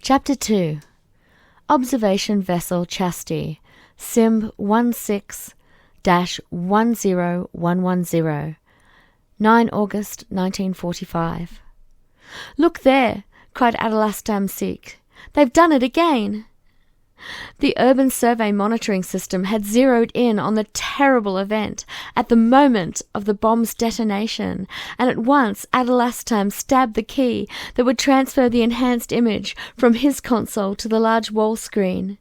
Chapter 2. Observation Vessel Chastity, Sim 16-10110, 9 August 1945. "Look there!" cried Adelastam Sikh. "They've done it again!" The Urban Survey monitoring system had zeroed in on the terrible event at the moment of the bomb's detonation, and at once Adelastam stabbed the key that would transfer the enhanced image from his console to the large wall screen.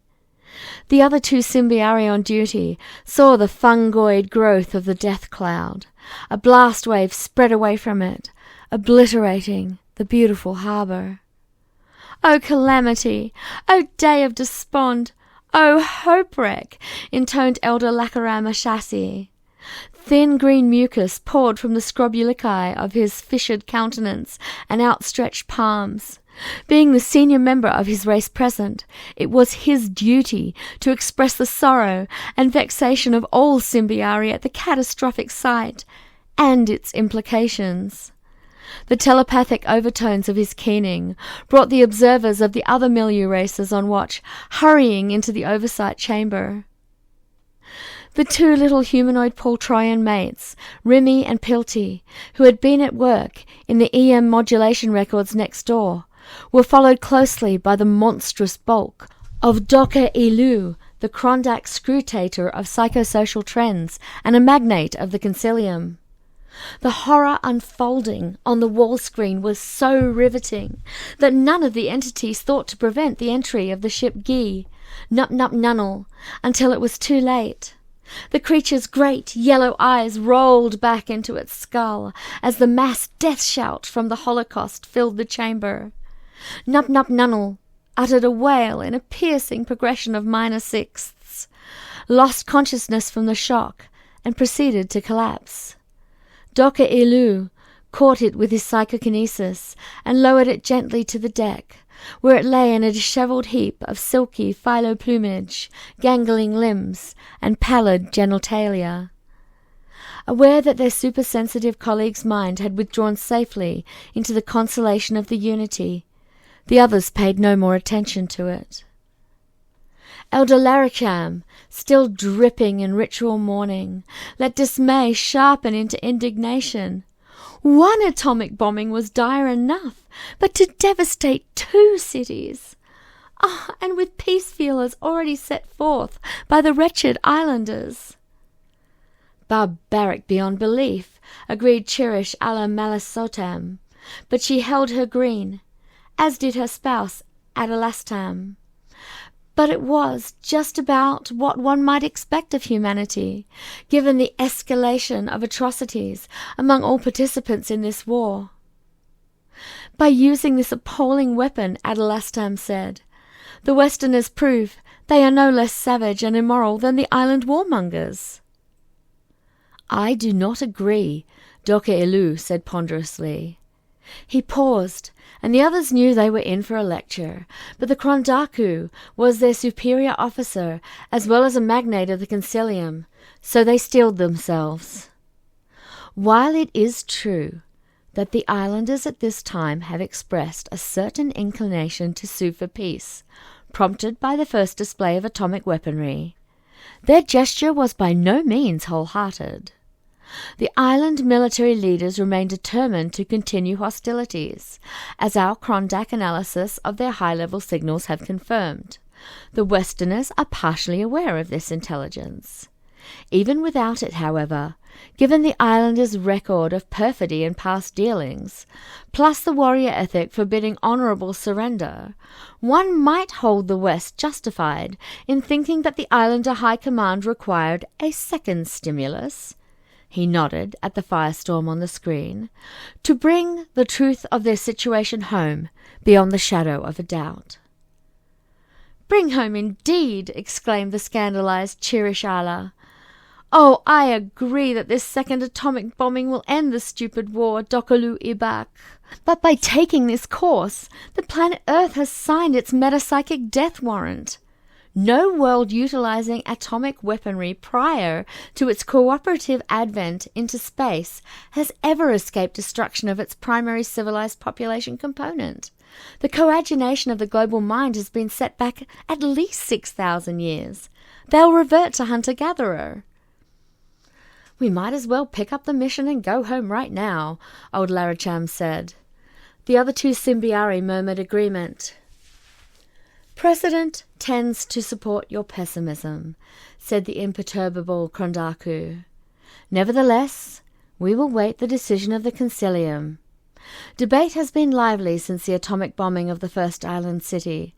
The other two Symbiari on duty saw the fungoid growth of the death cloud. A blast wave spread away from it, obliterating the beautiful harbour. "Oh, calamity! Oh, day of despond! Oh, hope-wreck!" intoned Elder Lakaram Ashasi. Thin green mucus poured from the scrobulici of his fissured countenance and outstretched palms. Being the senior member of his race present, it was his duty to express the sorrow and vexation of all Symbiari at the catastrophic sight and its implications. The telepathic overtones of his keening brought the observers of the other milieu races on watch hurrying into the oversight chamber. The two little humanoid Poltroyan mates, Remy and Pilty, who had been at work in the EM modulation records next door, were followed closely by the monstrous bulk of Dr. Elu, the Krondak scrutator of psychosocial trends and a magnate of the Concilium. The horror unfolding on the wall screen was so riveting that none of the entities thought to prevent the entry of the ship Gi, Nup Nup Nunnel, until it was too late. The creature's great yellow eyes rolled back into its skull as the mass death shout from the Holocaust filled the chamber. Nup Nup Nunnel uttered a wail in a piercing progression of minor sixths, lost consciousness from the shock, and proceeded to collapse. Dr. Elu caught it with his psychokinesis and lowered it gently to the deck, where it lay in a dishevelled heap of silky philo-plumage, gangling limbs, and pallid genitalia. Aware that their supersensitive colleague's mind had withdrawn safely into the consolation of the unity, the others paid no more attention to it. Elder Laracham, still dripping in ritual mourning, let dismay sharpen into indignation. One atomic bombing was dire enough, but to devastate 2 cities! And with peace feelers already set forth by the wretched islanders. "Barbaric beyond belief," agreed Cherish Ala Malasotam, but she held her green, as did her spouse Adelastam. But it was just about what one might expect of humanity, given the escalation of atrocities among all participants in this war. "By using this appalling weapon," Adelastam said, "the Westerners prove they are no less savage and immoral than the island warmongers." "I do not agree," Dr. Elu said ponderously. He paused, and the others knew they were in for a lecture, but the Krondaku was their superior officer as well as a magnate of the Concilium, so they steeled themselves. "While it is true that the islanders at this time have expressed a certain inclination to sue for peace, prompted by the first display of atomic weaponry, their gesture was by no means wholehearted. The island military leaders remain determined to continue hostilities, as our Krondak analysis of their high-level signals have confirmed. The Westerners are partially aware of this intelligence. Even without it, however, given the islanders' record of perfidy in past dealings, plus the warrior ethic forbidding honourable surrender, one might hold the West justified in thinking that the islander high command required a second stimulus." He nodded at the firestorm on the screen, "to bring the truth of their situation home beyond the shadow of a doubt." "Bring home indeed!" exclaimed the scandalized Chirishala. "Oh, I agree that this second atomic bombing will end the stupid war, Dokolu Ibak. But by taking this course, the planet Earth has signed its metapsychic death warrant. No world utilizing atomic weaponry prior to its cooperative advent into space has ever escaped destruction of its primary civilized population component. The coagination of the global mind has been set back at least 6,000 years. They'll revert to hunter-gatherer. We might as well pick up the mission and go home right now, old Laracham said. The other two Symbiari murmured agreement. Precedent tends to support your pessimism, said the imperturbable Krondaku. Nevertheless, we will wait the decision of the Concilium. Debate has been lively since the atomic bombing of the first island city.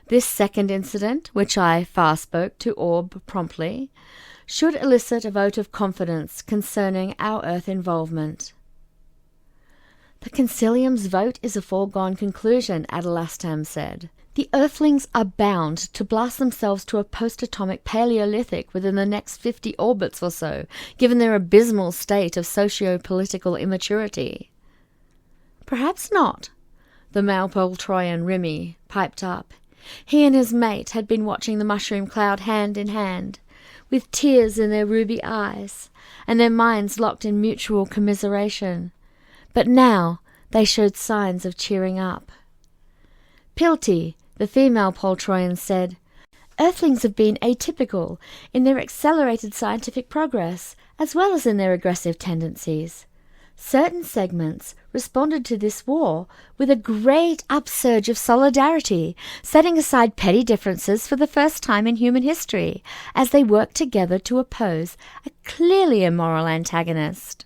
This second incident, which I fast spoke to Orb promptly, should elicit a vote of confidence concerning our Earth involvement. The Concilium's vote is a foregone conclusion, Adelastam said. The Earthlings are bound to blast themselves to a post-atomic Paleolithic within the next 50 orbits or so, given their abysmal state of socio-political immaturity. Perhaps not, the Malpole Troyan Rimi piped up. He and his mate had been watching the mushroom cloud hand in hand, with tears in their ruby eyes, and their minds locked in mutual commiseration. But now they showed signs of cheering up. Pilty, the female Poltroyan, said, Earthlings have been atypical in their accelerated scientific progress, as well as in their aggressive tendencies. Certain segments responded to this war with a great upsurge of solidarity, setting aside petty differences for the first time in human history, as they worked together to oppose a clearly immoral antagonist.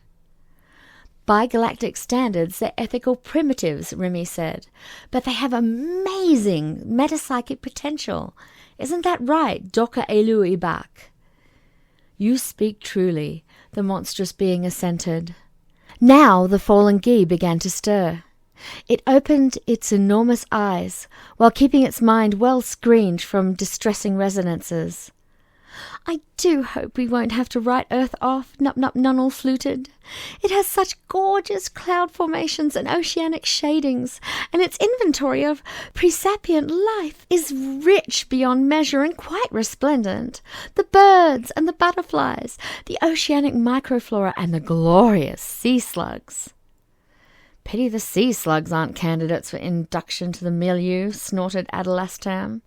By galactic standards, they're ethical primitives, Rimi said, but they have amazing metapsychic potential. Isn't that right, Doka Elu Ibak? You speak truly, the monstrous being assented. Now the fallen Gi began to stir. It opened its enormous eyes, while keeping its mind well screened from distressing resonances. I do hope we won't have to write Earth off, Nup-Nup-Nunnel fluted. It has such gorgeous cloud formations and oceanic shadings, and its inventory of presapient life is rich beyond measure and quite resplendent. The birds and the butterflies, the oceanic microflora, and the glorious sea slugs. Pity the sea slugs aren't candidates for induction to the milieu, snorted Adelastam.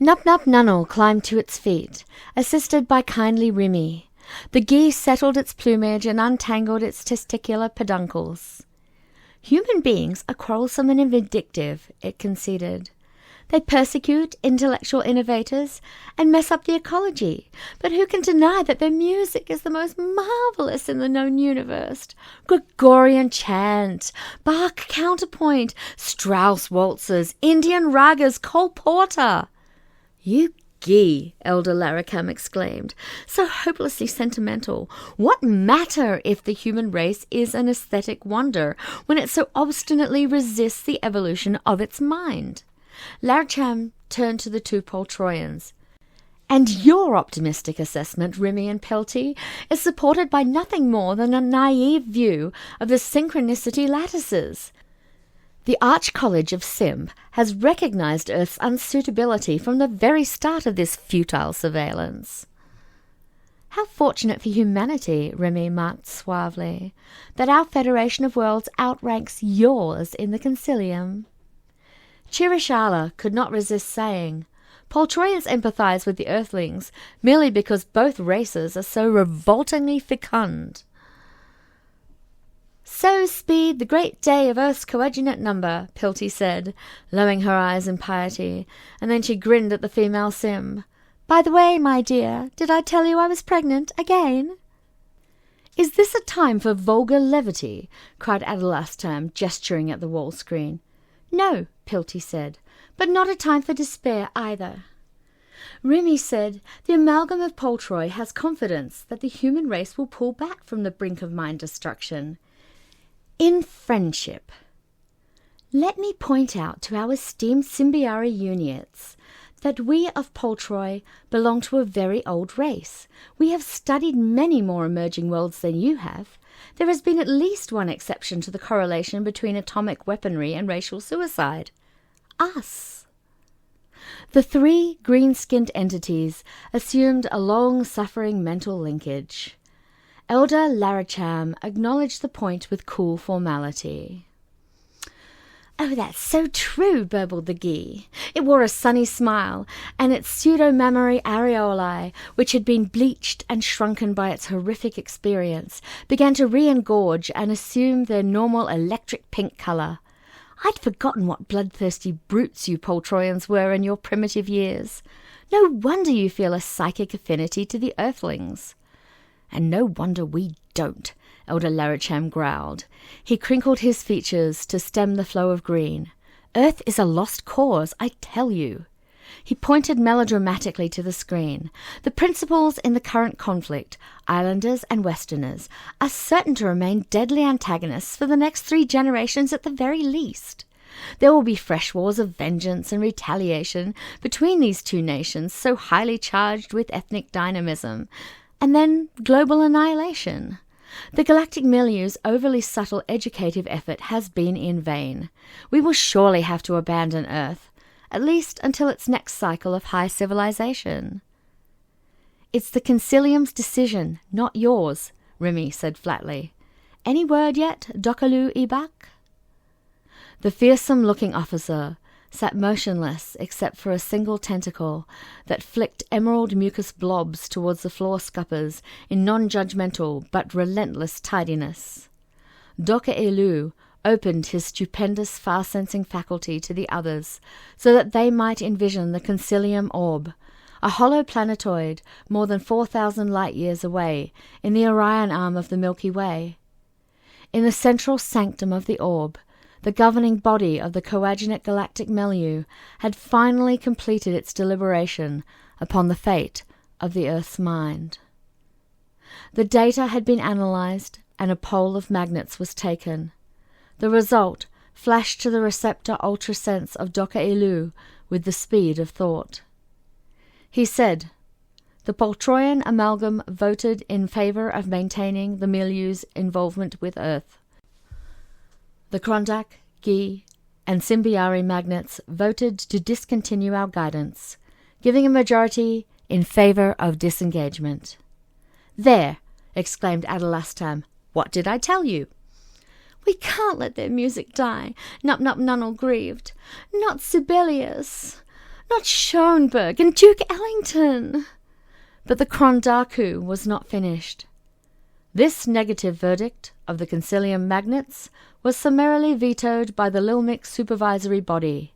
Nup-Nup-Nunnel climbed to its feet, assisted by kindly Rimi. The geese settled its plumage and untangled its testicular peduncles. Human beings are quarrelsome and vindictive, it conceded. They persecute intellectual innovators and mess up the ecology. But who can deny that their music is the most marvelous in the known universe? Gregorian chant, Bach counterpoint, Strauss waltzes, Indian ragas, Cole Porter. You gee, Elder Laracham exclaimed, so hopelessly sentimental. What matter if the human race is an aesthetic wonder when it so obstinately resists the evolution of its mind? Laracham turned to the two Poltroyans. And your optimistic assessment, Rimi and Pelty, is supported by nothing more than a naive view of the synchronicity lattices. The Arch College of Symb has recognized Earth's unsuitability from the very start of this futile surveillance. How fortunate for humanity, Rimi marked suavely, that our Federation of Worlds outranks yours in the Concilium. Chirishala could not resist saying, Poltroyans empathize with the Earthlings merely because both races are so revoltingly fecund. So speed the great day of Earth's coordinate number, Pilty said, lowering her eyes in piety, and then she grinned at the female Symb. By the way, my dear, did I tell you I was pregnant again? Is this a time for vulgar levity? Cried Adelastam, gesturing at the wall screen. No, Pilty said, but not a time for despair either. Rimi said, the amalgam of Poltroy has confidence that the human race will pull back from the brink of mind destruction. In friendship. Let me point out to our esteemed Symbiari Uniates that we of Poltroy belong to a very old race. We have studied many more emerging worlds than you have. There has been at least one exception to the correlation between atomic weaponry and racial suicide. Us. The three green-skinned entities assumed a long-suffering mental linkage. Elder Laracham acknowledged the point with cool formality. "Oh, that's so true," burbled the Gi. It wore a sunny smile, and its pseudo-mammary areolae, which had been bleached and shrunken by its horrific experience, began to re-engorge and assume their normal electric pink colour. "I'd forgotten what bloodthirsty brutes you Poltroyans were in your primitive years. No wonder you feel a psychic affinity to the Earthlings." "And no wonder we don't," Elder Laracham growled. He crinkled his features to stem the flow of green. "Earth is a lost cause, I tell you." He pointed melodramatically to the screen. "The principals in the current conflict, Islanders and Westerners, are certain to remain deadly antagonists for the next 3 generations at the very least. There will be fresh wars of vengeance and retaliation between these 2 nations so highly charged with ethnic dynamism, and then global annihilation. The Galactic Milieu's overly subtle educative effort has been in vain. We will surely have to abandon Earth, at least until its next cycle of high civilization." "It's the Concilium's decision, not yours," Remy said flatly. "Any word yet, Dokalu Ibak?" The fearsome-looking officer sat motionless except for a single tentacle that flicked emerald mucus blobs towards the floor scuppers in non-judgmental but relentless tidiness. Doka Elu opened his stupendous far-sensing faculty to the others so that they might envision the Concilium orb, a hollow planetoid more than 4,000 light-years away in the Orion arm of the Milky Way. In the central sanctum of the orb, the governing body of the coagulant galactic milieu had finally completed its deliberation upon the fate of the Earth's mind. The data had been analyzed, and a poll of magnets was taken. The result flashed to the receptor ultrasense of Doka Elu with the speed of thought. He said, "The Poltroyan amalgam voted in favor of maintaining the milieu's involvement with Earth. The Krondak, Gi, and Symbiari magnets voted to discontinue our guidance, giving a majority in favor of disengagement." "There!" exclaimed Adalastam. "What did I tell you?" "We can't let their music die," Nup-Nup-Nunnel grieved. "Not Sibelius, not Schoenberg and Duke Ellington." But the Krondaku was not finished. This negative verdict of the Concilium magnets was summarily vetoed by the Lilmic supervisory body.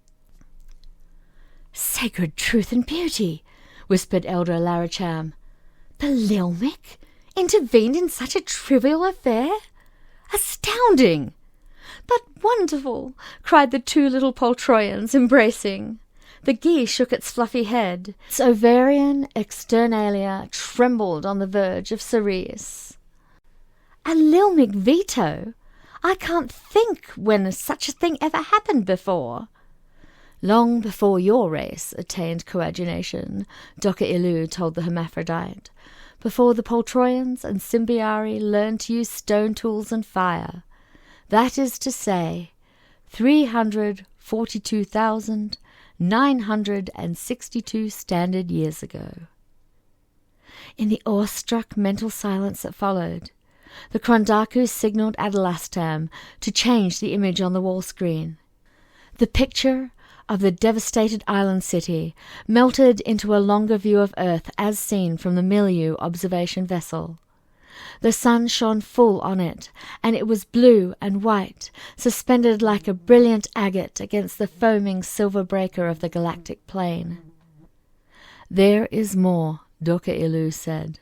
"Sacred truth and beauty," whispered Elder Laracham. "The Lilmic intervened in such a trivial affair? Astounding!" "But wonderful!" cried the 2 little Poltroyans, embracing. The Gi shook its fluffy head. Its ovarian externalia trembled on the verge of cerise. "A Lilmic veto? I can't think when such a thing ever happened before." "Long before your race attained coagination," Doka Elu told the hermaphrodite. "Before the Poltroyans and Symbiari learned to use stone tools and fire. That is to say, 342,962 standard years ago." In the awestruck mental silence that followed, the Krondaku signaled Adalastam to change the image on the wall screen. The picture of the devastated island city melted into a longer view of Earth as seen from the milieu observation vessel. The sun shone full on it, and it was blue and white, suspended like a brilliant agate against the foaming silver breaker of the galactic plain. "There is more," Doka Elu said.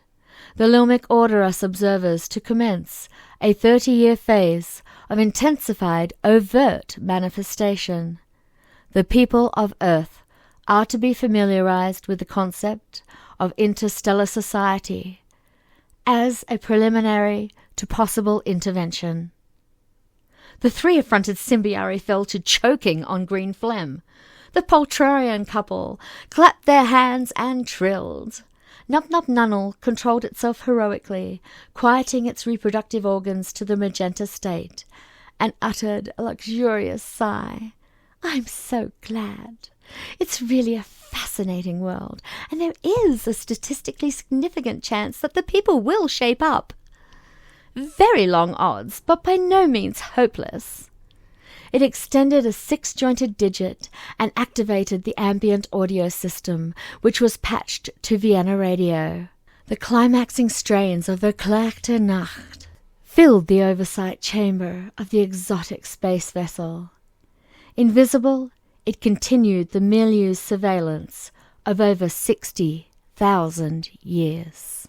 "The Lilmic order us observers to commence a 30-year phase of intensified overt manifestation. The people of Earth are to be familiarized with the concept of interstellar society as a preliminary to possible intervention." The 3 affronted Symbiari fell to choking on green phlegm. The Poltroyan couple clapped their hands and trilled. Nup-Nup-Nunnel controlled itself heroically, quieting its reproductive organs to the magenta state, and uttered a luxurious sigh. "I'm so glad. It's really a fascinating world, and there is a statistically significant chance that the people will shape up. Very long odds, but by no means hopeless." It extended a 6-jointed digit and activated the ambient audio system, which was patched to Vienna radio. The climaxing strains of the Clerk der Nacht filled the oversight chamber of the exotic space vessel. Invisible, it continued the milieu's surveillance of over 60,000 years.